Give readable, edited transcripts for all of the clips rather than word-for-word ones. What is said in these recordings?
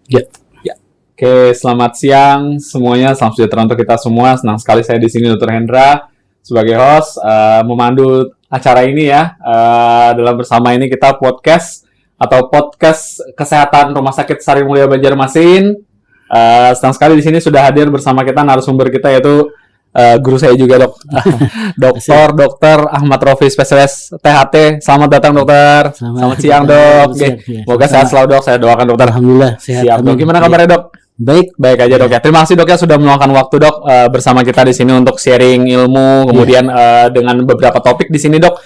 Ya. Ya. Oke, selamat siang semuanya. Salam sejahtera untuk kita semua. Senang sekali saya di sini Dr. Hendra sebagai host memandu acara ini ya. Dalam bersama ini kita podcast kesehatan Rumah Sakit Sari Mulia Banjarmasin. Senang sekali di sini sudah hadir bersama kita narasumber kita yaitu guru saya juga Dokter Ahmad Rofi, spesialis THT. Selamat datang dokter. Selamat siang dok. Semoga sehat selalu dok. Saya doakan dokter. Alhamdulillah sehat. Siap dok. Gimana kabarnya dok? Baik aja dok ya. Terima kasih dok ya sudah meluangkan waktu dok bersama kita di sini untuk sharing ilmu. Kemudian dengan beberapa topik di sini dok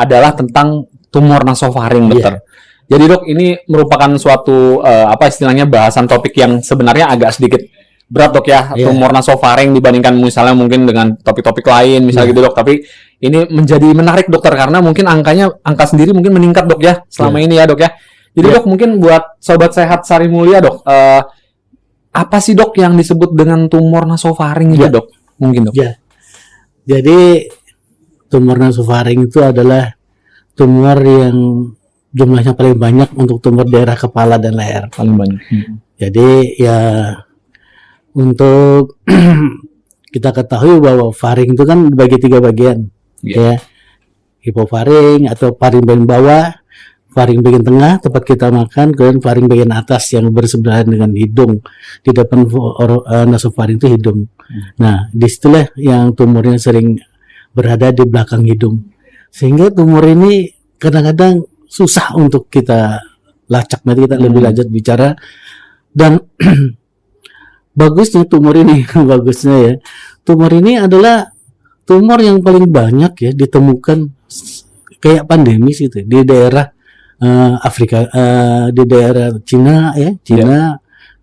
adalah tentang tumor nasofaring dokter. Jadi dok ini merupakan suatu istilahnya bahasan topik yang sebenarnya agak sedikit berat dok ya, tumor nasofaring dibandingkan misalnya mungkin dengan topik-topik lain misalnya gitu dok. Tapi ini menjadi menarik dokter karena mungkin angka sendiri mungkin meningkat dok ya selama ini ya dok ya. Jadi dok mungkin buat sobat sehat Sari Mulia dok, apa sih dok yang disebut dengan tumor nasofaring itu dok? Mungkin dok. Ya. Jadi tumor nasofaring itu adalah tumor yang jumlahnya paling banyak untuk tumor daerah kepala dan leher. Paling banyak. Jadi ya untuk kita ketahui bahwa faring itu kan dibagi 3 bagian, ya, hipofaring atau faring bagian bawah, faring bagian tengah tempat kita makan, kemudian faring bagian atas yang bersebelahan dengan hidung. Di depan nasofaring itu hidung. Nah, disitulah yang tumornya sering berada di belakang hidung, sehingga tumor ini kadang-kadang susah untuk kita lacak. Nanti kita lebih lanjut bicara. Dan bagusnya tumor ini, tumor ini adalah tumor yang paling banyak ya ditemukan kayak pandemi gitu di daerah Afrika, di daerah Cina ya,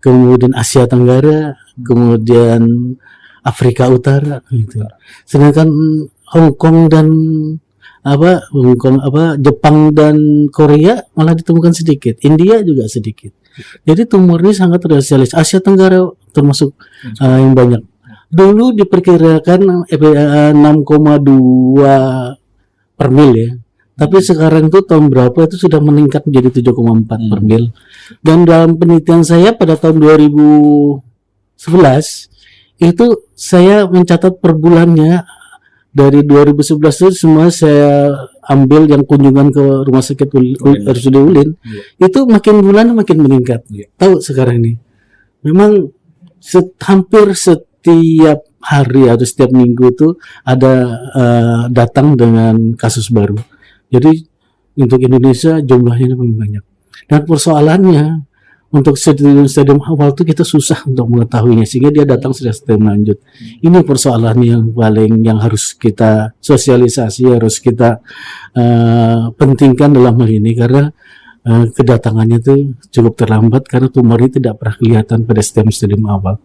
kemudian Asia Tenggara, kemudian Afrika Utara gitu. Sedangkan Hong Kong dan Jepang dan Korea malah ditemukan sedikit, India juga sedikit. Jadi tumor ini sangat terasialis. Asia Tenggara termasuk yang banyak. Dulu diperkirakan 6,2 per mil ya. Tapi sekarang itu tahun berapa itu sudah meningkat menjadi 7,4 per mil. Dan dalam penelitian saya pada tahun 2011 itu saya mencatat per bulannya dari 2011 itu semua saya ambil yang kunjungan ke rumah sakit RSUD Ulin, itu makin bulan makin meningkat. Tahu sekarang ini memang hampir setiap hari atau setiap minggu itu ada datang dengan kasus baru. Jadi untuk Indonesia jumlahnya lebih banyak. Dan persoalannya untuk stadium awal itu kita susah untuk mengetahuinya, sehingga dia datang sudah stadium lanjut. Ini persoalan yang harus kita sosialisasi, harus kita pentingkan dalam hal ini, karena kedatangannya itu cukup terlambat karena tumor ini tidak pernah kelihatan pada stadium awal.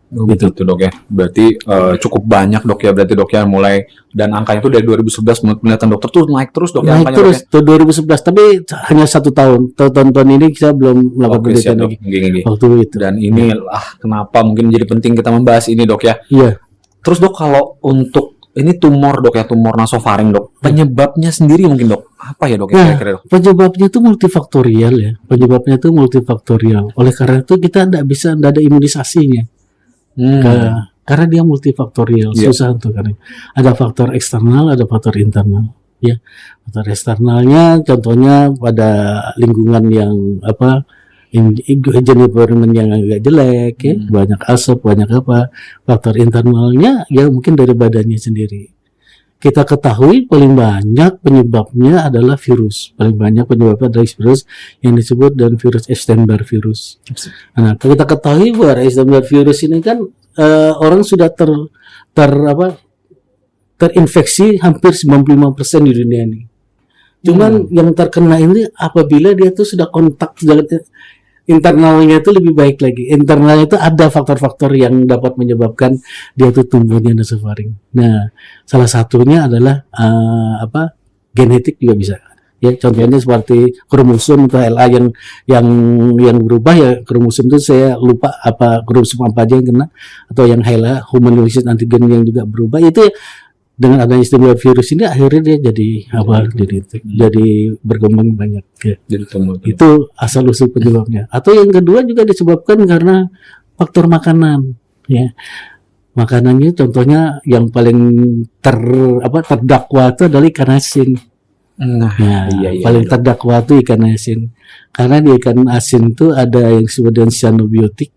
Gitu dok ya. Berarti cukup banyak dok ya. Berarti dok ya mulai dan angkanya itu dari 2011 menurut penelitian dokter tuh naik terus dok. Naik angkanya, terus dok, ya? 2011 tapi hanya 1 tahun. Tahun ini kita belum melakukan penelitian lagi. Waktu itu. Dan ini kenapa mungkin jadi penting kita membahas ini dok ya. Iya. Terus dok kalau untuk ini tumor dok ya, tumor nasofaring dok. Penyebabnya sendiri mungkin dok. Apa ya dok? Kira-kira dok? Penyebabnya itu multifaktorial ya. Oleh karena itu kita tidak ada imunisasinya. Karena dia multifaktorial, susah untuk karena ada faktor eksternal, ada faktor internal. Ya, faktor eksternalnya contohnya pada lingkungan yang environment yang agak jelek, ya, banyak asap, banyak apa. Faktor internalnya ya mungkin dari badannya sendiri. Kita ketahui paling banyak penyebabnya adalah virus. Paling banyak penyebabnya adalah virus yang disebut dan virus Epstein-Barr virus. Nah, kita ketahui bahwa Epstein-Barr virus ini kan orang sudah terinfeksi hampir 95% di dunia ini. Cuman yang terkena ini apabila dia tuh sudah kontak internalnya itu lebih baik lagi. Internalnya itu ada faktor-faktor yang dapat menyebabkan dia itu tumbuhnya nasofaring. Nah, salah satunya adalah genetik juga bisa. Ya, contohnya seperti kromosom atau LA yang berubah ya. Kromosom itu saya lupa kromosom apa aja yang kena, atau yang HeLa, human leukocyte antigen yang juga berubah. Itu dengan adanya Epstein-Barr virus ini akhirnya dia jadi berkembang banyak ya. Jadi tumbuh. Itu asal usul penyebabnya. Atau yang kedua juga disebabkan karena faktor makanan ya. Makanannya contohnya yang paling terdakwa itu adalah ikan asin. Nah, Paling terdakwa itu ikan asin. Karena di ikan asin itu ada yang disebut dengan cyanobiotik.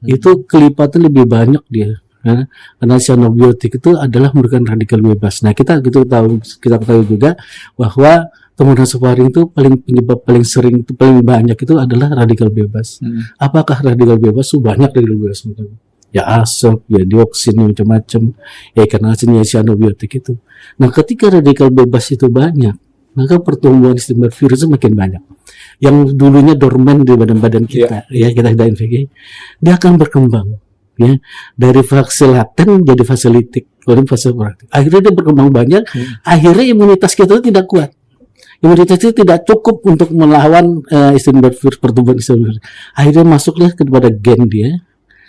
Itu kelipatan lebih banyak dia. Karena cyanobiotik itu adalah merupakan radikal bebas. Nah, kita ketahui juga bahwa tumor nasofaring itu penyebab paling sering itu paling banyak itu adalah radikal bebas. Apakah radikal bebas? Banyak radikal bebas. Ya asap, ya dioksin, macam-macam, ya ikan asin, ya cyanobiotik itu. Nah, ketika radikal bebas itu banyak, maka pertumbuhan Epstein-Barr virus itu makin banyak. Yang dulunya dorman di badan-badan kita, ya kita sudah infeksi, dia akan berkembang, ya dari fase laten jadi fase litik, kemudian fase praktik. Akhirnya dia berkembang banyak, akhirnya imunitas kita itu tidak kuat. Imunitas itu tidak cukup untuk melawan Epstein-Barr virus, pertumbuhan Epstein-Barr virus. Akhirnya masuklah kepada gen dia,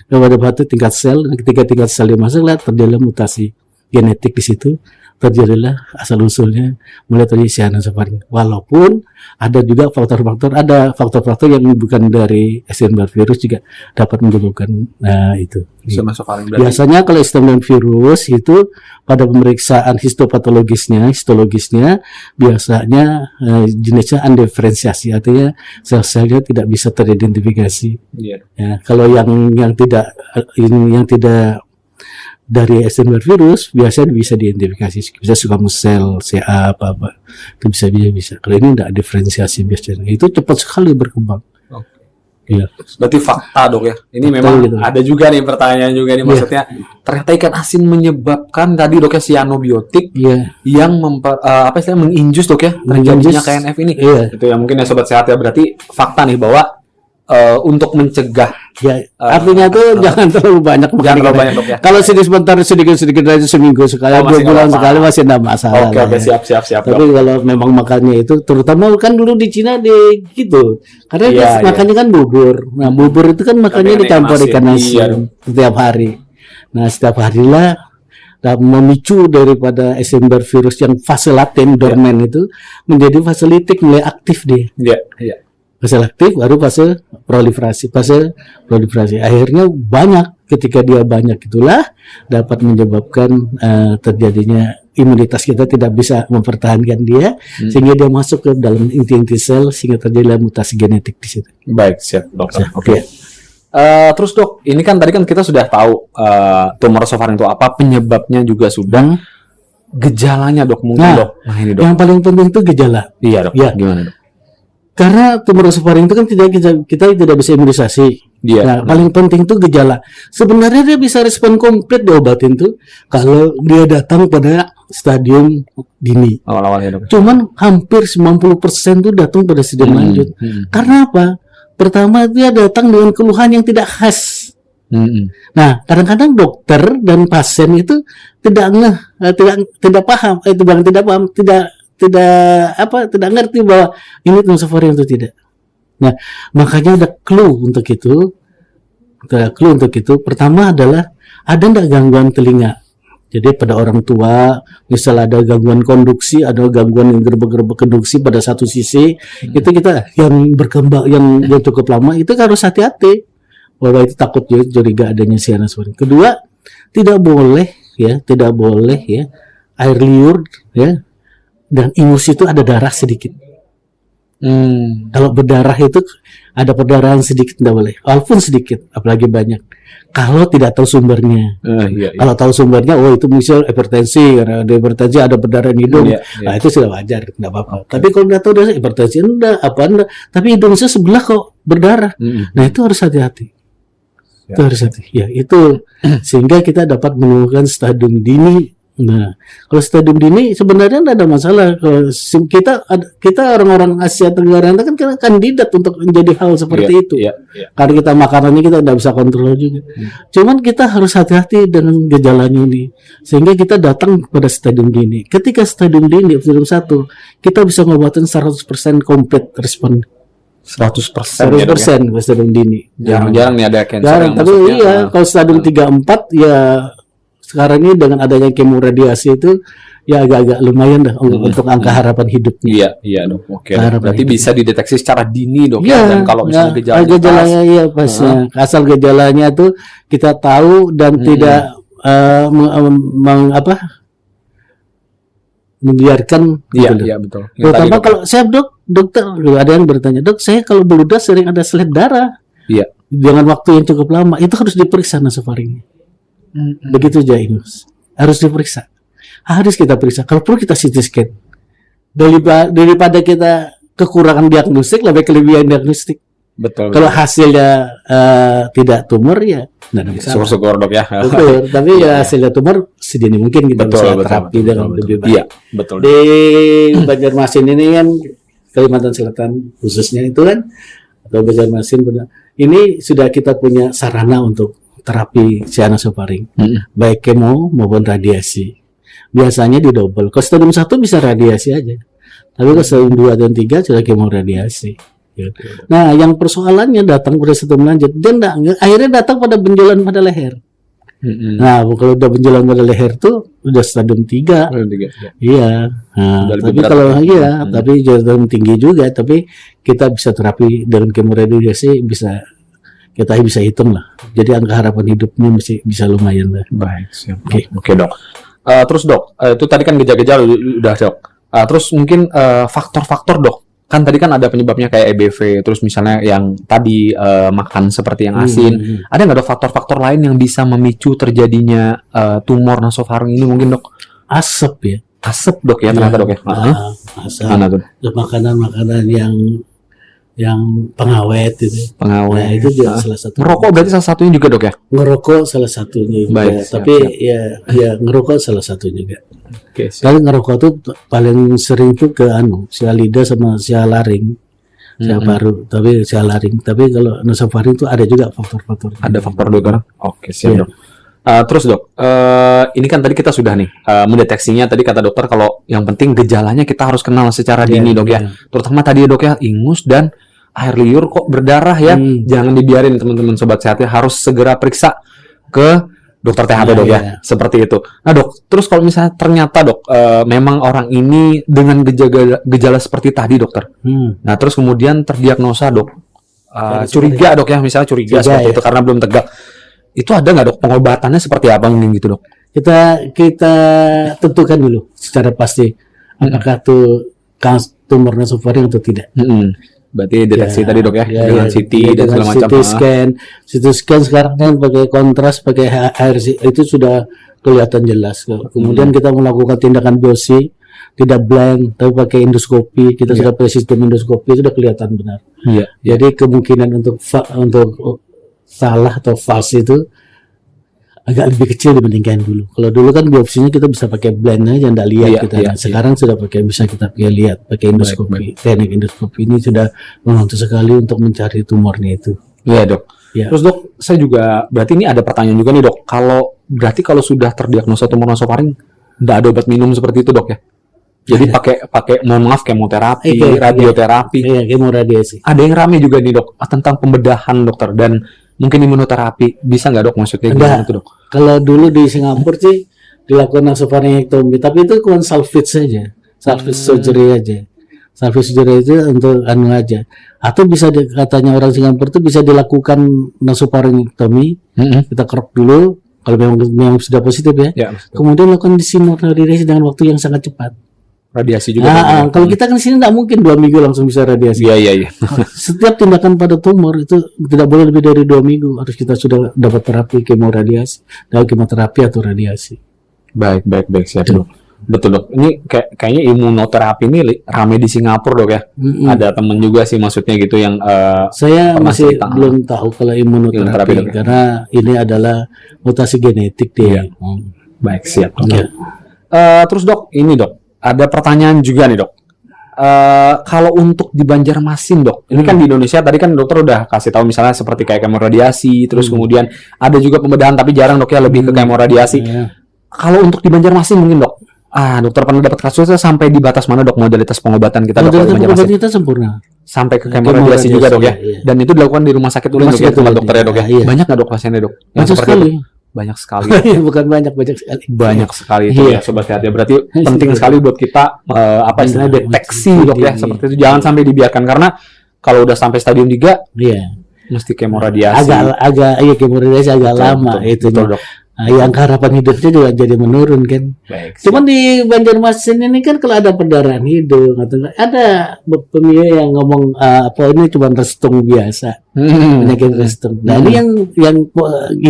kepada batu tingkat sel, dan ketika tingkat sel dia masuklah terjadilah mutasi genetik di situ, terjadilah asal usulnya mulai terjadi cyanosofaring. Walaupun ada juga faktor-faktor yang bukan dari Epstein-Barr virus juga dapat menyebabkan itu. Biasanya kalau Epstein-Barr virus itu pada pemeriksaan histologisnya biasanya jenisnya undiferensiasi, artinya sel-selnya tidak bisa teridentifikasi. Ya, kalau yang tidak dari Epstein-Barr virus biasanya bisa diidentifikasi, bisa squamous cell, CA apa itu bisa. Kalau ini tidak diferensiasi biasanya, itu cepat sekali berkembang. Iya. Berarti fakta dok ya. Ini fakta memang gitu. Ada juga nih pertanyaan juga nih, maksudnya ternyata ikan asin menyebabkan tadi dok ya cyanobiotik yang menginjus dok ya terjadinya KNF ini. Itu ya mungkin ya sobat sehat ya, berarti fakta nih bahwa untuk mencegah artinya tuh jangan terlalu banyak dok ya. Kalau sedikit aja seminggu sekali, 2 bulan sekali masih tidak masalah. Oke, siap. Tapi kalau memang makannya itu, terutama kan dulu di Cina karena makannya kan bubur. Nah, bubur itu kan makannya dicampur ikan asin setiap hari. Nah, setiap harilah memicu daripada Epstein-Barr virus yang fase laten dorman itu menjadi fase litik, mulai aktif dia. Fase aktif baru fase proliferasi. Akhirnya ketika dia banyak itulah dapat menyebabkan terjadinya imunitas kita tidak bisa mempertahankan dia, sehingga dia masuk ke dalam inti-inti sel sehingga terjadilah mutasi genetik di situ. Baik, siap dokter. Oke. Terus dok, ini kan tadi kan kita sudah tahu tumor nasofaring itu apa, penyebabnya juga sudah. Gejalanya dok mungkin dok. Nah, ini dok. Yang paling penting itu gejala. Iya dok. Gimana dok? Karena tumor nasofaring itu kan kita tidak bisa imunisasi. Paling penting itu gejala. Sebenarnya dia bisa respon komplit diobatin tuh kalau dia datang pada stadium dini. Awal-awalnya dok. Cuman hampir 90% tuh datang pada stadium lanjut. Karena apa? Pertama, dia datang dengan keluhan yang tidak khas. Nah, kadang-kadang dokter dan pasien itu tidak paham, tidak ngerti bahwa ini tumor nasofaring itu tidak. Nah, makanya ada clue untuk itu. Pertama adalah ada enggak gangguan telinga. Jadi pada orang tua, misal ada gangguan konduksi, ada gangguan yang gerbek-gerbek konduksi pada satu sisi, itu kita yang berkembang yang cukup lama itu harus hati-hati bahwa itu takut curiga adanya cyanosofaring. Kedua, tidak boleh air liur dan ingus itu ada darah sedikit. Kalau berdarah itu ada perdarahan sedikit tidak boleh, walaupun sedikit, apalagi banyak. Kalau tidak tahu sumbernya, kalau tahu sumbernya, itu misal hipertensi, karena ada hipertensi ada perdarahan hidung, nah itu sudah wajar, tidak apa-apa. Tapi kalau tidak tahu dari hipertensi enggak, tapi hidungnya sebelah kok berdarah, nah itu harus hati-hati. Itu harus hati. Itu sehingga kita dapat menemukan stadium dini. Nah, kalau stadium dini sebenarnya tidak ada masalah. Kalau kita orang-orang Asia Tenggara itu kan kandidat untuk menjadi hal seperti itu. Karena kita makanannya kita tidak bisa kontrol juga. Cuman kita harus hati-hati dengan gejalanya ini, sehingga kita datang pada stadium dini. Ketika stadium dini, stadium 1, kita bisa ngobatin 100% komplit respon. 100% stadium dini. Jarang-jarang nih ada cancer. Jarang, tapi kalau stadium 3-4 ya sekarang ini dengan adanya kemoradiasi itu ya agak-agak lumayan dah untuk angka harapan hidupnya. Iya, iya dok. Oke. Harapan Berarti hidup. bisa dideteksi secara dini dok Iya, ya. Dan kalau misalnya gejalanya ya pas asal gejalanya tuh kita tahu dan tidak membiarkan Iya, gitu. iya betul. Yang tadi, Terutama dok. kalau saya dokter ada yang bertanya, dok saya kalau beludas sering ada seleb darah. Iya. Dengan waktu yang cukup lama itu harus diperiksa nasofaringnya. Begitu Jainus, harus diperiksa. Harus kita periksa. Kalau perlu kita CT scan. Daripada kita kekurangan diagnostik, lebih kelebihan diagnostik. Betul. Kalau hasilnya tidak tumor ya nggak ada masalah. syukur dok ya. Betul. Tapi ya hasilnya tumor sedini mungkin kita bisa terapi dengan lebih baik. Iya, betul. Di Banjarmasin ini kan Kalimantan Selatan khususnya itu kan atau Banjarmasin ini sudah kita punya sarana untuk terapi cyanosofaring, baik kemo maupun radiasi. Biasanya di double. Kalau stadium 1 bisa radiasi aja. Tapi kalau stadium 2 dan 3 sudah kemo radiasi. Gitu. Nah, yang persoalannya datang pada stadium lanjut, dia akhirnya datang pada benjolan pada leher. Nah, kalau udah benjolan pada leher tuh udah stadium 3. Iya. Nah, tapi kalau tapi stadium tinggi juga, tapi kita bisa terapi dengan kemoradiasi kita bisa hitung lah. Jadi angka harapan hidupnya bisa lumayan lah. Baik, siap. Oke. Dok. Terus dok, itu tadi kan gejala-gejala udah dok. Terus mungkin faktor-faktor dok. Kan tadi kan ada penyebabnya kayak EBV, terus misalnya yang tadi makan seperti yang asin. Ada nggak dok faktor-faktor lain yang bisa memicu terjadinya tumor nasofaring ini mungkin dok? Asap ya. Asap dok ya ternyata dok ya. Asap. Mana tuh? Makanan-makanan yang pengawet itu. Pengawet. Nah, itu juga salah satu. Ngerokok berarti salah satunya juga dok ya? Ngerokok salah satunya juga. Baik, tapi ya ngerokok salah satu juga. Oke. Kalau ngerokok tuh paling sering tuh ke sialida sama sialaring. Paru, tapi sialaring. Tapi kalau nasofaring itu ada juga faktor-faktor. Ada faktor dok kan? Oke, siap dok. Terus dok, ini kan tadi kita sudah nih mendeteksinya. Tadi kata dokter kalau yang penting gejalanya kita harus kenal secara dini dok ya. Terutama tadi dok ya, ingus dan air liur kok berdarah ya. Jangan dibiarin teman-teman sobat sehat ya, harus segera periksa ke dokter THT dok ya. Seperti itu. Nah dok, terus kalau misalnya ternyata dok memang orang ini dengan gejala seperti tadi dokter. Nah terus kemudian terdiagnosa dok curiga dok ya, misalnya curiga seperti itu karena belum tegak. Itu ada nggak dok pengobatannya seperti apa mungkin gitu dok? Kita tentukan dulu secara pasti apakah itu tumor nasofaring atau tidak. Berarti deteksi tadi dok ya, dengan CT dan segala macam. CT scan sekarang kan pakai kontras, pakai HRC itu sudah kelihatan jelas. Kemudian kita melakukan tindakan biopsi, tidak blind, tapi pakai endoskopi. Kita sudah pakai sistem endoskopi, sudah kelihatan benar. Jadi kemungkinan untuk salah atau false itu agak lebih kecil dibandingkan dulu. Kalau dulu kan biopsinya kita bisa pakai blind aja, nggak lihat kita. Sekarang sudah bisa kita lihat pakai endoskopi. Teknik endoskopi ini sudah membantu sekali untuk mencari tumornya itu. Iya dok. Terus dok, saya juga berarti ini ada pertanyaan juga nih dok. Kalau sudah terdiagnosa tumor nasofaring, nggak ada obat minum seperti itu dok ya? Jadi pakai mohon maaf kemoterapi, radioterapi. Iya, kemoradiasi. Ada yang rame juga nih dok tentang pembedahan dokter dan mungkin imunoterapi. Bisa nggak dok maksudnya gimana itu dok? Kalau dulu di Singapura sih dilakukan nasofaringektomi, tapi itu cuma salvage saja, salvage surgery aja. Salvage surgery itu untuk aja. Atau bisa katanya orang Singapura itu bisa dilakukan nasofaringektomi. Kita kerok dulu kalau memang sudah positif ya. Kemudian lakukan radiasi dengan waktu yang sangat cepat. Radiasi juga. Kalau kita kan sini nggak mungkin 2 minggu langsung bisa radiasi. Iya. Setiap tindakan pada tumor itu tidak boleh lebih dari 2 minggu. Harus kita sudah dapat terapi kemoradiasi, dan kemoterapi atau radiasi. Baik, siap dok. Betul dok. Ini kayaknya imunoterapi ini rame di Singapura dok ya. Ada temen juga sih maksudnya gitu yang saya masih belum tahu kalau imunoterapi karena ini adalah mutasi genetik dia. Baik, siap dok. Terus dok, ini dok. Ada pertanyaan juga nih dok. Kalau untuk di Banjarmasin dok, ini kan di Indonesia tadi kan dokter udah kasih tahu misalnya seperti kayak kemoradiasi, terus kemudian ada juga pembedahan tapi jarang dok ya lebih ke kemoradiasi. Kalau untuk di Banjarmasin mungkin dok, dokter pernah dapat kasusnya sampai di batas mana dok modalitas pengobatan kita dok? Modalitas pengobatan kita sempurna. Sampai ke kemoradiasi juga dok ya. Dan itu dilakukan di rumah sakit Ulin dok ya, tempat dokternya dok ya. Banyak nggak dok pasiennya dok? Banyak sekali. banyak sekali. Bukan banyak sekali. Banyak sekali itu ya sobat sehat ya. Berarti penting sekali buat kita apa istilahnya deteksi dok ya seperti itu. Jangan sampai dibiarkan karena kalau udah sampai stadium 3 mesti kemoradiasi. Agak kemoradiasi agak lama itu. Betul, dok. Yang harapan hidupnya juga jadi menurun kan. Baik, cuman di Banjarmasin ini kan kalau ada perdarahan hidung atau ada pemilih yang ngomong apa ini cuma restung biasa, penyakit restung. Nah ini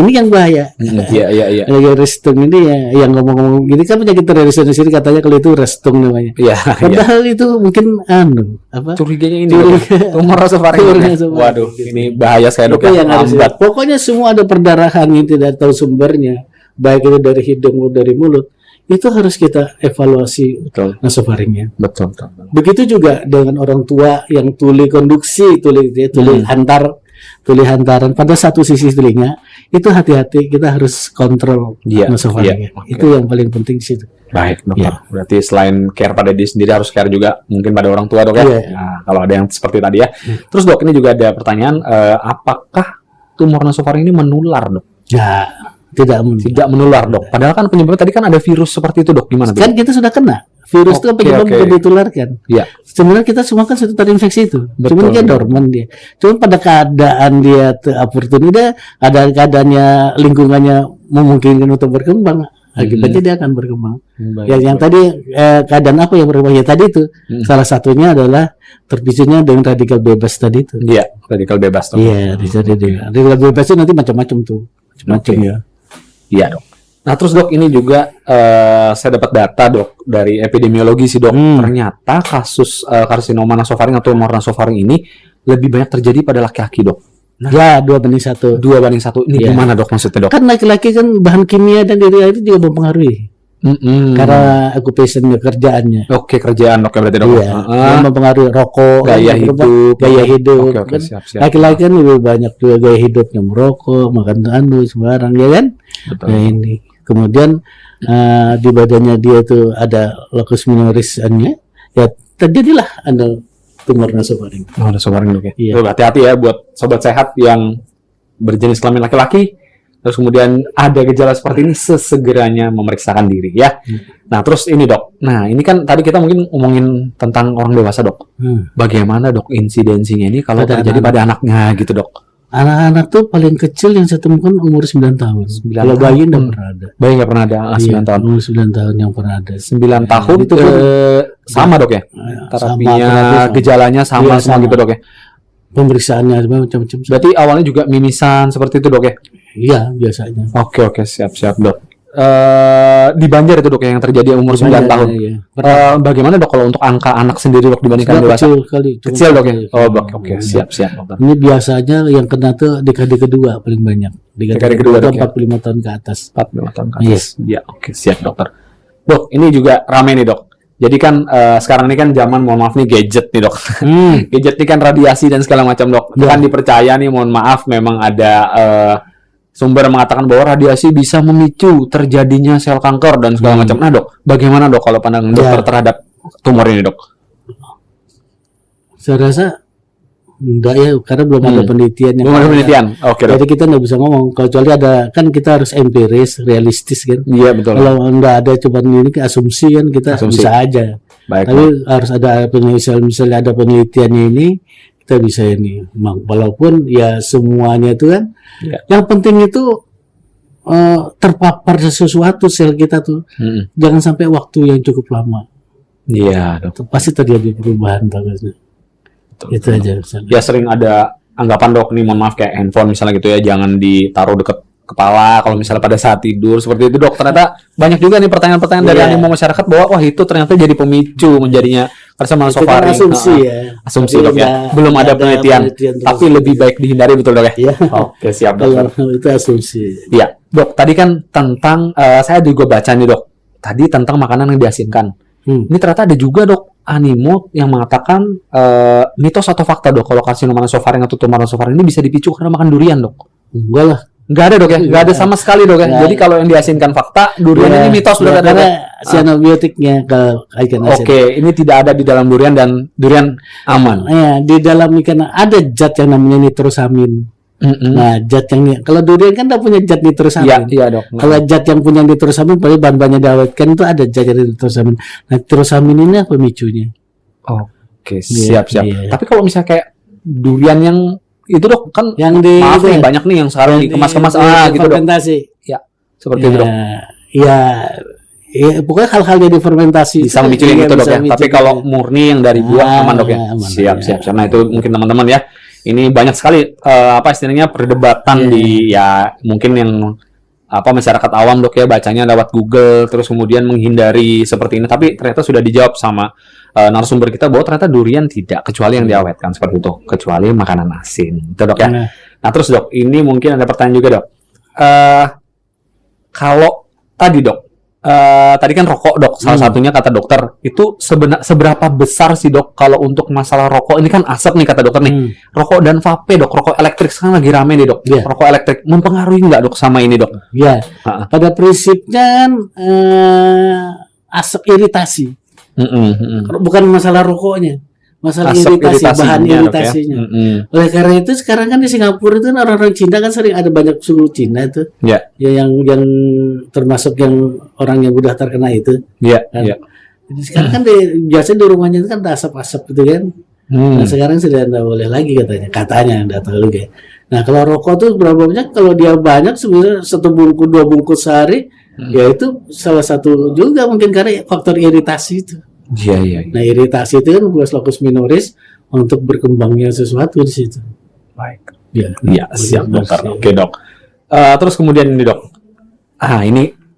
yang bahaya. Iya. Penyakit restung ini ya yang ngomong gini kan penyakit tradisional sini katanya kalau itu restung namanya. Iya. Padahal itu mungkin apa? Curiganya ini tumor nasofaring. Waduh, ini bahaya sekali dok. Yang harus pokoknya semua ada perdarahan yang tidak tahu sumbernya. Baik itu dari hidung atau dari mulut, itu harus kita evaluasi nasofaringnya. Betul. Begitu juga dengan orang tua yang tuli konduksi, tuli hantaran pada satu sisi telinga, itu hati-hati kita harus kontrol nasofaringnya. Itu yang paling penting sih. Baik, dokter. Berarti selain care pada diri sendiri harus care juga mungkin pada orang tua dok ya. Nah, kalau ada yang seperti tadi ya. Terus dok ini juga ada pertanyaan, apakah tumor nasofaring ini menular dok? Ya. Tidak menular dok. Padahal kan penyebabnya tadi kan ada virus seperti itu dok. Gimana? Kan kita sudah kena virus itu penyebab bisa ditularkan. Iya. Sebenarnya kita semua kan sudah terinfeksi itu. Cuma dia dorman dia. Cuma pada keadaan dia opportunity ada keadaannya lingkungannya memungkinkan untuk berkembang. Akibatnya dia akan berkembang. Yang tadi keadaan apa yang berkembang? Ya tadi itu salah satunya adalah terpicunya dengan radikal bebas tadi itu. Iya, radikal bebas. Iya, radikal bebas itu nanti macam-macam tuh. Macam ya. Iya dok. Nah terus dok ini juga saya dapat data dok dari epidemiologi sih dok. Ternyata kasus karsinoma nasofaring atau tumor nasofaring ini lebih banyak terjadi pada laki-laki dok. Nah, ya 2:1. 2:1. Ini gimana dok maksudnya dok? Kan laki-laki kan bahan kimia dan diri itu juga mempengaruhi. Karena occupation kerjaannya. Oke, kerjaan dok ya berarti dok. Yang mempengaruhi rokok, gaya hidup. Oke, siap. Laki-laki kan lebih banyak juga gaya hidupnya merokok, makan sembarang ya kan. Betul. Nah ini kemudian di badannya dia tuh ada locus minoris-nya, ya terjadilah ada tumor nasofaring. Nasofaring dok ya. Iya. Tuh, hati-hati ya buat sobat sehat yang berjenis kelamin laki-laki. Terus kemudian ada gejala seperti ini sesegeranya memeriksakan diri ya. Nah terus ini dok. Nah ini kan tadi kita mungkin ngomongin tentang orang dewasa dok. Bagaimana dok insidensinya ini kalau terjadi pada anaknya gitu dok? Anak-anak tuh paling kecil yang saya temukan umur 9 tahun. Kalau bayi nggak pernah ada. Bayi nggak pernah ada 9 tahun. Umur 9 tahun yang pernah ada. 9 tahun itu sama dok ya? Terapinya, gejalanya sama gitu dok ya? Pemeriksaannya macam-macam. Berarti awalnya juga mimisan seperti itu dok ya? Iya biasanya. Oke siap dok. Di Banjar itu dok yang terjadi umur 9 tahun. Iya. Bagaimana dok kalau untuk angka anak sendiri dok dibandingkan dewasa? Kecil dok ya. Oke siap dokter. Ini biasanya yang kena tuh dekade kedua paling banyak. Dekade kedua 45 tahun ke atas. 45 tahun ke atas. Iya oke siap dokter. Dok ini juga rame nih dok. Jadi kan sekarang ini kan zaman mohon maaf nih gadget nih dok. Gadget ini kan radiasi dan segala macam dok. Kan dipercaya nih mohon maaf memang ada sumber mengatakan bahwa radiasi bisa memicu terjadinya sel kanker dan segala macam. Nah dok, bagaimana dok kalau pandangan dokter terhadap tumor ini dok? Saya rasa enggak ya, karena belum ada penelitian. Belum ada penelitian. Oke dok. Jadi kita nggak bisa ngomong. Kecuali ada, kan kita harus empiris, realistis kan. Iya betul. Kalau nggak ada coba ini asumsi kan kita bisa aja. Baik, tapi harus ada misalnya ada penelitiannya ini. Kita bisa ini, walaupun ya semuanya itu kan, yang penting itu terpapar sesuatu sel kita tuh, jangan sampai waktu yang cukup lama. Iya, dok. Pasti terjadi perubahan bagusnya. Itu aja. Misalnya. Ya sering ada anggapan dok nih, mohon maaf kayak handphone misalnya gitu ya, jangan ditaruh dekat kepala kalau misalnya pada saat tidur seperti itu dok. Ternyata banyak juga nih pertanyaan-pertanyaan dari animo masyarakat bahwa wah itu ternyata jadi pemicu menjadinya karsinoma nasofaring. Asumsi ya. Asumsi dok ya. Belum ada penelitian tapi lebih baik dihindari betul dok ya. Oke siap dok. Itu asumsi. Iya dok. Tadi kan tentang saya juga baca nih dok. Tadi tentang makanan yang diasinkan. Ini ternyata ada juga dok animo yang mengatakan mitos atau fakta dok kalau karsinoma nasofaring atau tumor nasofaring ini bisa dipicu karena makan durian dok. Enggak lah. Nggak ada dok ya? Nggak ada sama sekali dok ya? Jadi kalau yang diasinkan fakta, durian ini mitos dok ya? Karena sianobiotiknya kalau ikan asin. Oke, ini tidak ada di dalam durian dan durian aman. Ya, di dalam ikan ada zat yang namanya nitrosamin. Nah, zat yang kalau durian kan udah punya zat nitrosamin. Iya dok. Kalau zat yang punya nitrosamin, paling bahan-bahannya diawetkan itu ada zat yang nitrosamin. Nah, nitrosamin ini apa pemicunya? Oke, siap. Iya. Tapi kalau misalnya kayak durian yang itu dok kan Yang di maaf itu nih ya, banyak nih yang sekarang yang dikemas-kemas di gitu dok. fermentasi. Ya, seperti itu dok. Ya, pokoknya hal-hal yang difermentasi Bisa memicu yang itu dok ya. Tapi kalau murni yang dari buah aman dok ya. aman, Siap. ya. Nah itu mungkin teman-teman ya. Ini banyak sekali apa istilahnya perdebatan di ya mungkin yang apa masyarakat awam dok ya bacanya lewat Google terus kemudian menghindari seperti ini. Tapi ternyata sudah dijawab sama narasumber kita bahwa ternyata durian tidak kecuali yang diawetkan seperti itu, kecuali makanan asin. Itu dok ya. Nah terus dok, ini mungkin ada pertanyaan juga dok. Kalau tadi dok, tadi kan rokok dok, salah satunya kata dokter itu seberapa besar sih dok kalau untuk masalah rokok ini kan asap nih kata dokter nih, rokok dan vape dok, rokok elektrik sekarang lagi rame nih dok, rokok elektrik mempengaruhi nggak dok sama ini dok? Ya, pada prinsipnya kan asap iritasi, bukan masalah rokoknya. Masalah Asap iritasi, bahan iritasinya, iritasinya. dok, ya? Oleh karena itu sekarang kan di Singapura itu kan orang-orang Cina kan sering ada banyak suku Cina itu. Ya. Ya yang termasuk yang orang yang udah terkena itu. Iya. Kan? Iya. Jadi sekarang kan biasanya di rumahnya itu kan ada asap-asap gitu kan. Nah sekarang sudah tidak boleh lagi katanya tidak tahu juga. Nah kalau rokok tuh berapa banyak? Kalau dia banyak sebenarnya 1 bungkus 2 bungkus sehari, ya itu salah satu juga mungkin karena faktor iritasi itu. Iya. Nah iritasi itu kan buat locus minoris untuk berkembangnya sesuatu di situ. Baik. Ya, Siap dokter. Oke dok. Terus kemudian ini dok.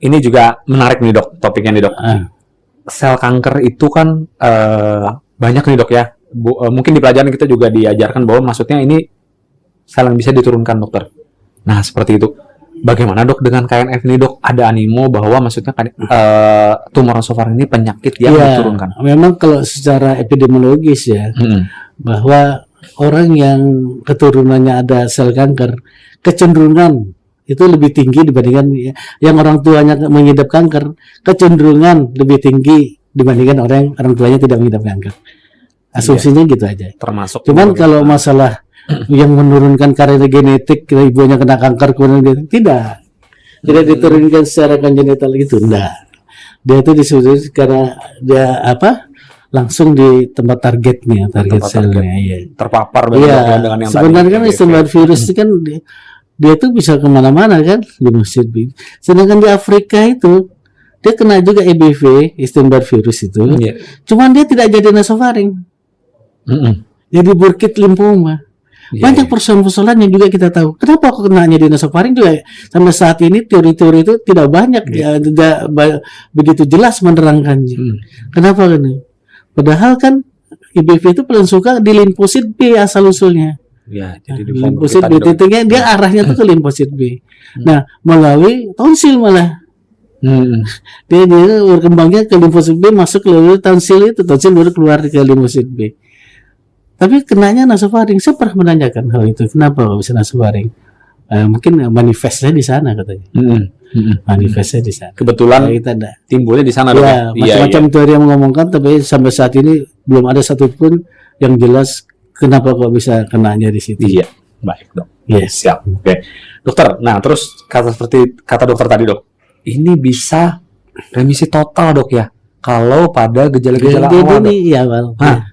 Ini juga menarik nih dok topiknya nih dok. Sel kanker itu kan banyak nih dok ya. Mungkin di pelajaran kita juga diajarkan bahwa maksudnya ini sel yang bisa diturunkan dokter. Nah seperti itu. Bagaimana dok dengan KNF ini dok? Ada animo bahwa maksudnya tumor nasofaring ini penyakit yang diturunkan. Memang kalau secara epidemiologis ya, bahwa orang yang keturunannya ada sel kanker, kecenderungan itu lebih tinggi dibandingkan yang orang tuanya mengidap kanker, kecenderungan lebih tinggi dibandingkan orang tuanya tidak mengidap kanker. Asumsinya gitu aja. Termasuk. Cuman kalau masalah yang menurunkan karena genetik, ibunya kena kanker, kemudian tidak diturunkan secara kongenital gitu, enggak. Dia itu disebut karena dia langsung di tempat targetnya, target selnya, ya. Terpapar dengan yang sebenarnya kan Epstein-Barr virus itu kan dia tuh bisa kemana-mana kan di masjid. Sedangkan di Afrika itu dia kena juga EBV, Epstein-Barr virus itu, cuman dia tidak jadi nasofaring, jadi burkitt limfoma. Banyak persoalan-persoalan yang juga kita tahu. Kenapa kok kenanya di nasofaring juga sampai saat ini teori-teori itu tidak banyak tidak begitu jelas menerangkannya. Kenapa kan? Padahal kan IBV itu paling suka di limfosit B asal usulnya. Ya, jadi di limfosit B titiknya dia arahnya tuh ke limfosit B. Nah, melalui tonsil malah. Dia berkembangnya ke limfosit B masuk melalui tonsil itu, tonsil baru keluar ke limfosit B. Tapi kenanya nasofaring. Saya pernah menanyakan hal itu. Kenapa bisa nasofaring? Mungkin manifestnya di sana katanya. Manifestnya di sana. Kebetulan kita ada. Timbulnya di sana. Ya, macam-macam teori yang mengomongkan, tapi sampai saat ini belum ada satupun yang jelas kenapa kok bisa kenanya di situ. Iya, baik dok. Yes. Siap. Oke, dokter. Nah, terus seperti kata dokter tadi dok, ini bisa remisi total dok ya. Kalau pada gejala-gejala awal, dok. Iya,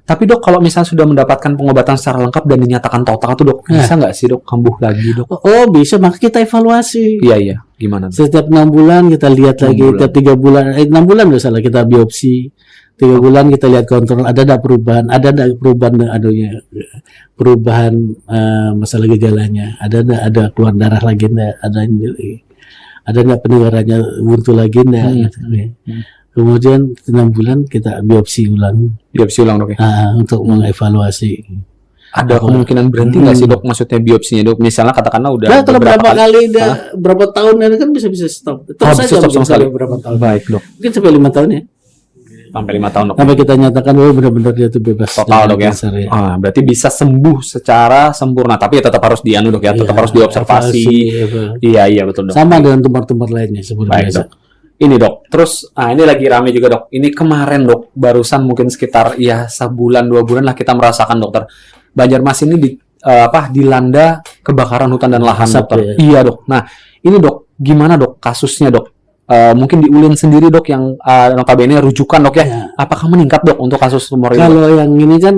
tapi dok kalau misalnya sudah mendapatkan pengobatan secara lengkap dan dinyatakan total tuh dok, bisa nggak sih dok kambuh lagi dok? Oh bisa, maka kita evaluasi. Iya, gimana? Dok? Setiap 6 bulan kita lihat lagi, setiap 3 bulan, 6 bulan nggak salah kita biopsi, 3 bulan kita lihat kontrol, ada nggak perubahan masalah gejalanya, ada keluar darah lagi nggak, ada nggak pendengarannya buntu lagi nggak, gitu ya. Kemudian 6 bulan kita biopsi ulang dok ya? Untuk mengevaluasi. Ada kemungkinan berhenti nggak sih dok? Maksudnya biopsinya dok? Misalnya katakanlah udah kalau berapa kali berapa tahun ini kan bisa stop. Terus saja stop sama sekali. Berapa tahun? Baik dok. Mungkin sampai 5 tahun ya. Sampai 5 tahun dok. Sampai kita nyatakan benar-benar dia itu bebas total dok ya. Berarti bisa sembuh secara sempurna, tapi tetap harus dok ya, tetap harus diobservasi. Iya betul dok. Sama dengan tumor-tumor lainnya seperti biasa. Dok. Ini dok, terus ini lagi rame juga dok. Ini kemarin dok, barusan mungkin sekitar sebulan 2 bulan lah kita merasakan dokter. Banjarmasin ini dilanda kebakaran hutan dan lahan, Asap, dokter. ya. Iya, Dok. Nah, ini Dok, gimana Dok kasusnya, Dok? Mungkin di Ulin sendiri, Dok, yang notabene rujukan, Dok, ya. Ya. Apakah meningkat, Dok, untuk kasus tumor ini? Dok? Kalau yang ini kan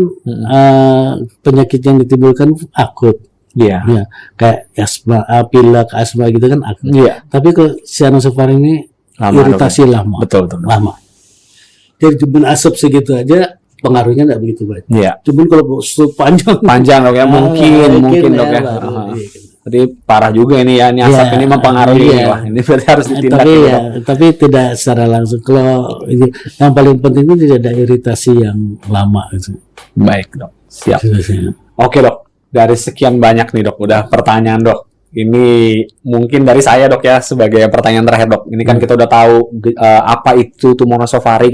penyakit yang ditimbulkan akut, Iya. ya kayak asma, pilek, asma gitu kan akut. Iya. Tapi kalau cyanosulfaring ini Lama, iritasi lama, Betul, betul. lama. Jadi cuma asap segitu aja pengaruhnya nggak begitu banyak. Iya. Cuman kalau panjang, Panjang, Dok, ya. Mungkin, Dok, ya. baru, Aha. iya. Jadi parah juga ini ya, ini asap Iya, ini mempengaruhi. iya. Wah, ini berarti harus ditindak. Tapi gitu, ya, Dok. tapi tidak secara langsung. Kalau ini, yang paling penting itu tidak ada iritasi yang lama gitu. Baik, Dok. Siap. Biasanya. Oke, Dok. Dari sekian banyak nih, Dok, udah pertanyaan, Dok. Ini mungkin dari saya, Dok, ya, sebagai pertanyaan terakhir, Dok. Ini kan kita udah tahu apa itu tumor nasofaring,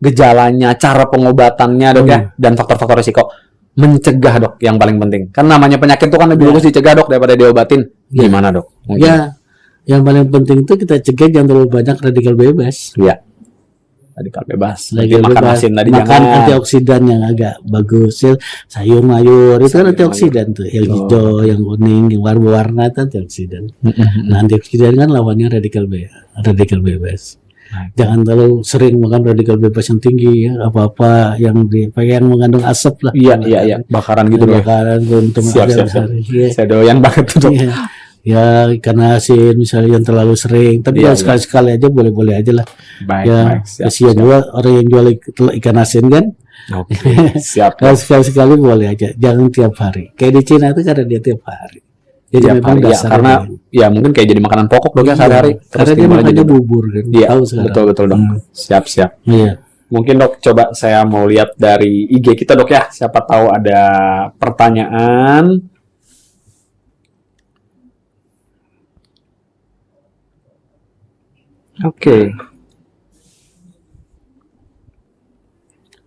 gejalanya, cara pengobatannya, Dok, ya, dan faktor-faktor risiko. Mencegah, Dok, yang paling penting. Kan namanya penyakit itu kan lebih bagus dicegah, Dok, daripada diobatin. Ya. Gimana, Dok? Mungkin. Ya, yang paling penting itu kita cegah jangan terlalu banyak radikal bebas. Iya. Radikal bebas. Jadi Radikal makan bebas. asin tadi Makan jangan. antioksidan yang agak bagus, sayur mayur itu kan Sayur antioksidan tuh, yang Oh. hijau, yang kuning, yang warna-warna itu antioksidan. Nah, antioksidan kan lawannya radikal bebas. Baik. Jangan terlalu sering makan radikal bebas yang tinggi, ya, apa-apa yang mengandung asap lah. Iya. Bakaran gitu, Dok. Bakaran untuk Siap. ya. Saya doyan banget tuh, Dok. Iya. Ya, ikan asin misalnya yang terlalu sering, tapi Iya, kalau sekali-sekali aja boleh-boleh aja lah. Baik, Ya, Siap. kasihan juga orang yang jual ikan asin kan. Oke, siap. Kalau sekali-sekali boleh aja, jangan tiap hari. Kayak di Cina itu karena dia tiap hari. Jadi Tiap memang hari, ya, dasarnya karena gitu. ya mungkin kayak jadi makanan pokok, Dok, ya, Iya, sehari-hari. karena dia gimana makannya jadi- bubur kan. Iya, Tahu sekarang. betul, Dok. Siap. Iya. Mungkin, Dok, coba saya mau lihat dari IG kita, Dok, ya. Siapa tahu ada pertanyaan. Oke.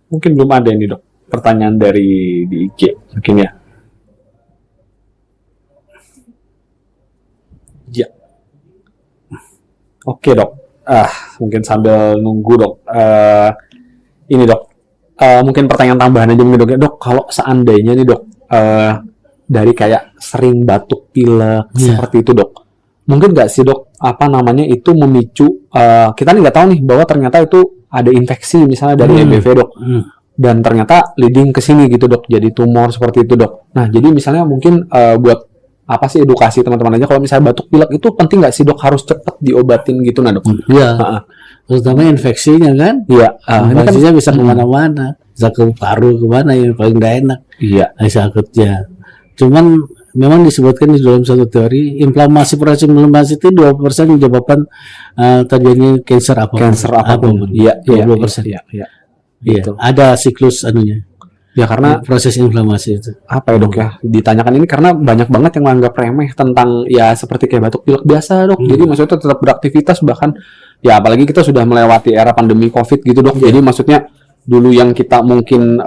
Mungkin belum ada ini, Dok. Pertanyaan dari di IG, mungkin ya. Ya. Oke, Dok. Mungkin sambil nunggu, Dok. Ini, Dok. Mungkin pertanyaan tambahan aja mungkin, Dok. Ya, Dok, kalau seandainya nih, Dok, dari kayak sering batuk pilek Iya. seperti itu, Dok. Mungkin nggak sih, Dok, apa namanya itu memicu kita nih nggak tahu nih bahwa ternyata itu ada infeksi misalnya dari EBV, Dok. Dan ternyata leading ke sini gitu, Dok. Jadi tumor seperti itu, Dok. Nah, jadi misalnya mungkin buat apa sih edukasi teman-teman aja kalau misalnya batuk pilek itu penting nggak sih, Dok, harus cepat diobatin gitu, nah, Dok? Iya. Heeh. Terutama infeksinya kan. Iya, ini kan Infeksinya bisa kemana-mana, bisa ke paru kemana yang paling tidak enak. iya, Bisa akutnya. Cuman memang disebutkan di dalam satu teori proses inflamasi itu 2% menyebabkan terjadinya cancer apapun. Iya, 20%. Iya. Iya, Gitu. ada siklus anunya. Ya karena Proses inflamasi itu. apa ya, Dok, ya? Ditanyakan ini karena banyak banget yang menganggap remeh tentang ya seperti kayak batuk pilek biasa, Dok. Jadi maksudnya tetap beraktivitas, bahkan ya apalagi kita sudah melewati era pandemi Covid gitu, Dok. Jadi maksudnya dulu yang kita mungkin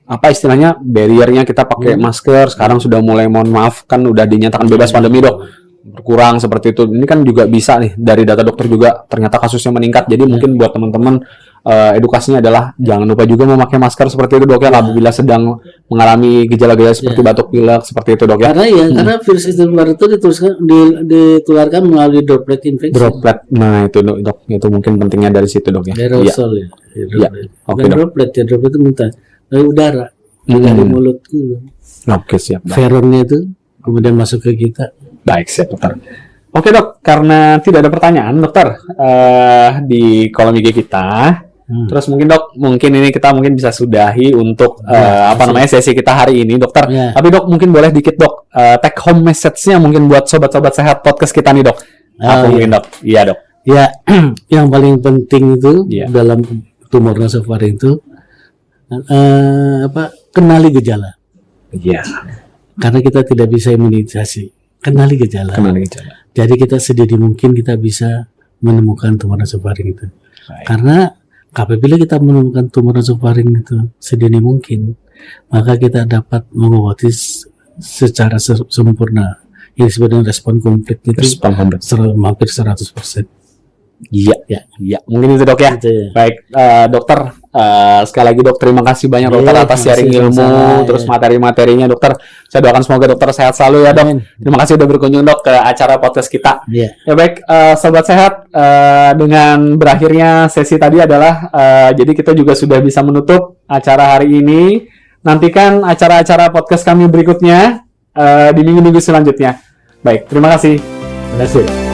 apa istilahnya barriernya kita pakai masker, sekarang sudah mulai, mohon maaf, kan udah dinyatakan bebas pandemi, Dok. Berkurang seperti itu. Ini kan juga bisa nih dari data dokter juga ternyata kasusnya meningkat. Jadi mungkin buat teman-teman edukasinya adalah jangan lupa juga memakai masker seperti itu, Dok, ya, apabila sedang mengalami gejala-gejala seperti batuk pilek seperti itu, Dok, ya. Karena virus itu ditularkan melalui droplet infeksi. Droplet. Nah, itu, Dok. Itu mungkin pentingnya dari situ, Dok, ya. Iya. Aerosol ya. Iya. Oke, Bukan Dok. droplet itu muntah dari udara, dari mulut dulu. Oke, siap. Veronnya itu kemudian masuk ke kita. Baik, siap, Dokter. Oke, Dok, karena tidak ada pertanyaan, Dokter, di kolom IG kita. Terus mungkin, Dok, mungkin ini kita mungkin bisa sudahi untuk apa namanya sesi kita hari ini, Dokter. Ya. Tapi, Dok, mungkin boleh dikit, Dok, take home message-nya mungkin buat sobat-sobat sehat podcast kita nih, Dok. Apa mungkin, Dok? Iya, Dok. Ya, yang paling penting itu Iya. dalam tumor nasofaring itu kenali gejala. Iya. Karena kita tidak bisa imunisasi. Kenali gejala. Kembali gejala. Jadi kita sedini mungkin kita bisa menemukan tumor nasofaring itu. Baik. Karena apabila kita menemukan tumor nasofaring itu sedini mungkin, maka kita dapat mengobati secara sempurna. Yang disebut dengan respon komplit itu Respon komplit. hampir 100%. Iya, Ya. iya. Mungkin itu dok ya. Gitu ya. Baik, dokter. Sekali lagi dok, terima kasih banyak Iya, dokter atas terima sharing kasih, ilmu, sama-sama, terus ya. materi-materinya dokter. Saya doakan semoga dokter sehat selalu ya dok. Amin. Terima kasih udah berkunjung dok ke acara podcast kita. Iya. Ya baik, sobat sehat. Dengan berakhirnya sesi tadi adalah, jadi kita juga sudah bisa menutup acara hari ini. Nantikan acara-acara podcast kami berikutnya di minggu-minggu selanjutnya. Baik, terima kasih. Terima kasih.